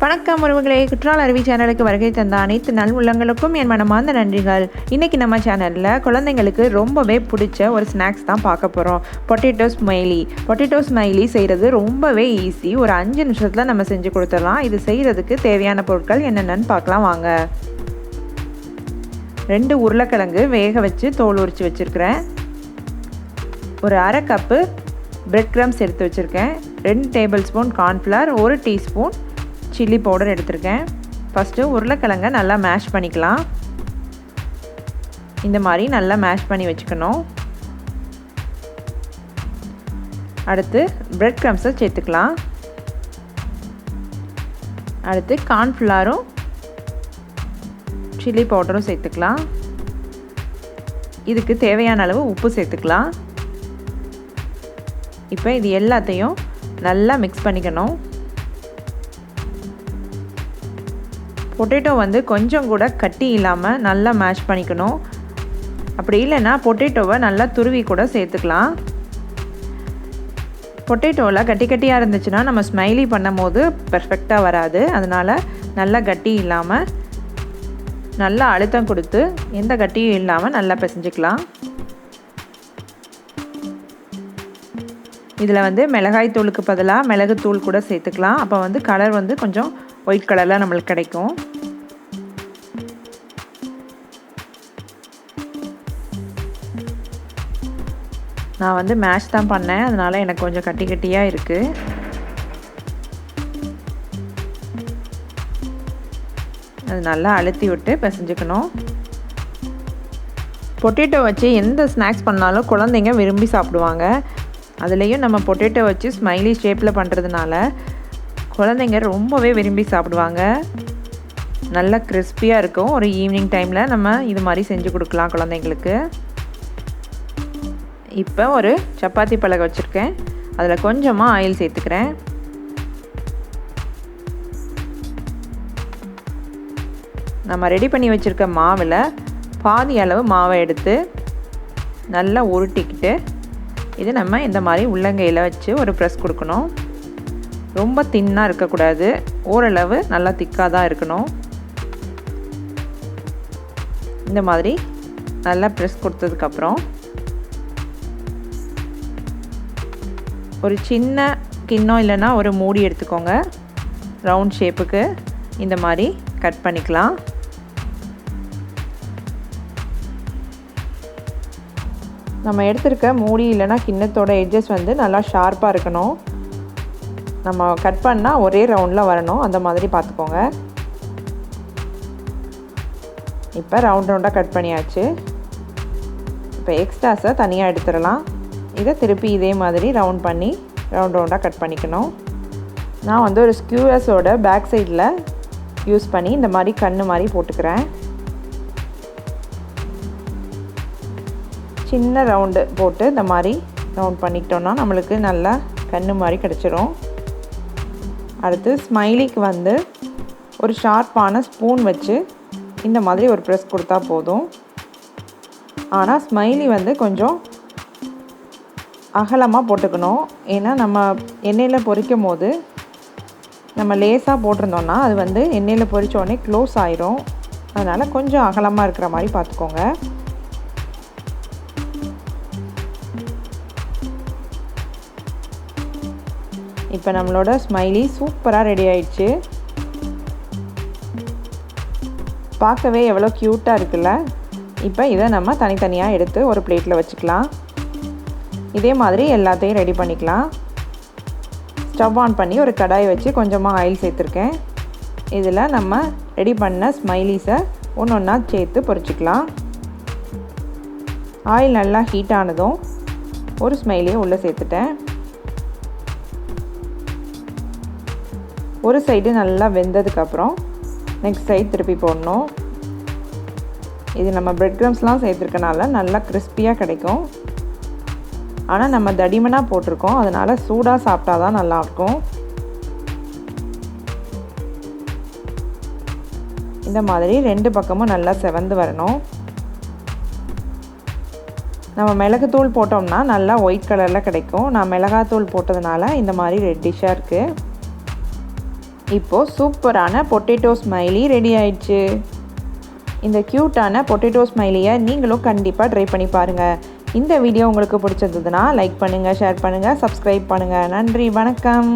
வணக்கம் உறவுகளே, குற்றால அருவி சேனலுக்கு வருகை தந்த அனைத்து நல் உள்ளங்களுக்கும் என் மனமார்ந்த நன்றிகள். இன்றைக்கி நம்ம சேனலில் குழந்தைங்களுக்கு ரொம்பவே பிடிச்ச ஒரு ஸ்நாக்ஸ் தான் பார்க்க போகிறோம். Potato smiley. பொட்டேட்டோ ஸ்மைலி செய்கிறது ரொம்பவே ஈஸி. ஒரு 5 நிமிஷத்தில் நம்ம செஞ்சு கொடுத்துடலாம். இது செய்கிறதுக்கு தேவையான பொருட்கள் என்னென்னு பார்க்கலாம் வாங்க. 2 உருளைக்கிழங்கு வேக வச்சு தோல் உரித்து வச்சுருக்கிறேன். ஒரு அரை கப்பு பிரெட் கிரம்ஸ் எடுத்து வச்சுருக்கேன். 2 table spoon cornflour, 1 teaspoon chilli powder எடுத்திருக்கேன். ஃபஸ்ட்டு உருளைக்கிழங்கை நல்லா மேஷ் பண்ணிக்கலாம். இந்த மாதிரி நல்லா மேஷ் பண்ணி வச்சுக்கணும். அடுத்து பிரெட் க்ரம்ஸை சேர்த்துக்கலாம். அடுத்து கார்ன்ஃப்ளவரும் சில்லி பவுடரும் சேர்த்துக்கலாம். இதுக்கு தேவையான அளவு உப்பு சேர்த்துக்கலாம். இப்போ இது எல்லாத்தையும் நல்லா மிக்ஸ் பண்ணிக்கணும். பொட்டேட்டோ கொஞ்சம் கூட கட்டி இல்லாமல் நல்லா மேஷ் பண்ணிக்கணும். அப்படி இல்லைன்னா பொட்டேட்டோவை நல்லா துருவி கூட சேர்த்துக்கலாம். பொட்டேட்டோவில் கட்டி கட்டியாக இருந்துச்சுன்னா நம்ம ஸ்மைலி பண்ணும் போது பெர்ஃபெக்டாக வராது. அதனால் நல்லா கட்டி இல்லாமல் நல்லா அழுத்தம் கொடுத்து எந்த கட்டியும் இல்லாமல் நல்லா பிசைஞ்சிக்கலாம். இதில் மிளகாய் தூளுக்கு பதிலாக மிளகுத்தூள் கூட சேர்த்துக்கலாம். அப்போ கலர் கொஞ்சம் ஒயிட் கலரில் நம்மளுக்கு கிடைக்கும். நான் மேஷ் தான் பண்ணேன், அதனால் எனக்கு கொஞ்சம் கட்டி கட்டியாக இருக்குது. அது நல்லா அழுத்தி விட்டு பிசைஞ்சுக்கணும். பொட்டேட்டோ வச்சு எந்த ஸ்நாக்ஸ் பண்ணாலும் குழந்தைங்க விரும்பி சாப்பிடுவாங்க. அதுலேயும் நம்ம பொட்டேட்டோ வச்சு ஸ்மைலி ஷேப்பில் பண்ணுறதுனால குழந்தைங்க ரொம்பவே விரும்பி சாப்பிடுவாங்க. நல்லா கிறிஸ்பியாக இருக்கும். ஒரு ஈவினிங் டைமில் நம்ம இது மாதிரி செஞ்சு கொடுக்கலாம் குழந்தைங்களுக்கு. இப்போ ஒரு சப்பாத்தி பலகை வச்சுருக்கேன். அதில் கொஞ்சமாக ஆயில் சேர்த்துக்கிறேன். நம்ம ரெடி பண்ணி வச்சுருக்க மாவில் பாதி அளவு மாவை எடுத்து நல்லா உருட்டிக்கிட்டு இது நம்ம இந்த மாதிரி உள்ளங்கையில் வச்சு ஒரு ப்ரெஸ் கொடுக்கணும். ரொம்ப தின்னாக இருக்கக்கூடாது, ஓரளவு நல்லா திக்காக தான் இருக்கணும். இந்த மாதிரி நல்லா ப்ரெஸ் கொடுத்ததுக்கப்புறம் ஒரு சின்ன கிண்ணம் இல்லைன்னா ஒரு மூடி எடுத்துக்கோங்க. ரவுண்ட் ஷேப்புக்கு இந்த மாதிரி கட் பண்ணிக்கலாம். நம்ம எடுத்துருக்க மூடி இல்லைன்னா கிண்ணத்தோட எட்ஜஸ் நல்லா ஷார்ப்பாக இருக்கணும். நம்ம கட் பண்ணால் ஒரே ரவுண்டில் வரணும், அந்த மாதிரி பார்த்துக்கோங்க. இப்போ ரவுண்டாக கட் பண்ணியாச்சு. இப்போ எக்ஸ்ட்ராஸை தனியாக எடுத்துடலாம். இதை திருப்பி இதே மாதிரி ரவுண்ட் பண்ணி ரவுண்டாக கட் பண்ணிக்கணும். நான் ஒரு ஸ்கியூவர்ஸோட பேக் சைடில் யூஸ் பண்ணி இந்த மாதிரி கண்ணு மாதிரி போட்டுக்கிறேன். சின்ன ரவுண்டு போட்டு இந்த மாதிரி ரவுண்ட் பண்ணிக்கிட்டோன்னா நம்மளுக்கு நல்லா கண்ணு மாதிரி கிடச்சிரும். அடுத்து ஸ்மைலிக்கு ஒரு ஷார்ப்பான ஸ்பூன் வச்சு இந்த மாதிரி ஒரு ப்ரெஸ் கொடுத்தா போதும். ஆனால் ஸ்மைலி கொஞ்சம் அகலமாக போட்டுக்கணும். ஏன்னா நம்ம எண்ணெயில் பொரிக்கும் போது நம்ம லேசாக போட்டிருந்தோன்னா அது எண்ணெயில் பொரித்தோடனே க்ளோஸ் ஆயிரும். அதனால் கொஞ்சம் அகலமாக இருக்கிற மாதிரி பார்த்துக்கோங்க. இப்போ நம்மளோட ஸ்மைலி சூப்பராக ரெடி ஆயிடுச்சு. பார்க்கவே எவ்வளோ க்யூட்டாக இருக்குல்ல. இப்போ இதை நம்ம தனித்தனியாக எடுத்து ஒரு பிளேட்டில் வச்சுக்கலாம். இதே மாதிரி எல்லாத்தையும் ரெடி பண்ணிக்கலாம். ஸ்டவ் ஆன் பண்ணி ஒரு கடாயை வச்சு கொஞ்சமாக ஆயில் சேர்த்துருக்கேன். இதில் நம்ம ரெடி பண்ண ஸ்மைலிஸை ஒன்று ஒன்றா சேர்த்து பொரிச்சிக்கலாம். ஆயில் நல்லா ஹீட் ஆனதும் ஒரு ஸ்மைலியை உள்ளே சேர்த்துட்டேன். ஒரு சைடு நல்லா வெந்ததுக்கப்புறம் நெக்ஸ்ட் சைடு திருப்பி போடணும். இது நம்ம பிரெட் க்ரம்ஸ்லாம் சேர்த்துருக்கனால நல்லா கிறிஸ்பியாக கிடைக்கும். ஆனால் நம்ம தடிமனாக போட்டிருக்கோம், அதனால் சூடாக சாப்பிட்டா தான் நல்லாயிருக்கும். இந்த மாதிரி 2 பக்கமும் நல்லா செவந்து வரணும். நம்ம மிளகுத்தூள் போட்டோம்னா நல்லா ஒயிட் கலரில் கிடைக்கும். நான் மிளகாத்தூள் போட்டதுனால இந்த மாதிரி ரெட்டிஷாக இருக்குது. இப்போது சூப்பரான பொட்டேட்டோ ஸ்மைலி ரெடி ஆயிடுச்சு. இந்த க்யூட்டான பொட்டேட்டோ ஸ்மைலியை நீங்களும் கண்டிப்பாக ட்ரை பண்ணி பாருங்கள். இந்த வீடியோ உங்களுக்கு பிடிச்சிருந்ததுன்னா லைக் பண்ணுங்கள், ஷேர் பண்ணுங்கள், சப்ஸ்கிரைப் பண்ணுங்கள். நன்றி, வணக்கம்.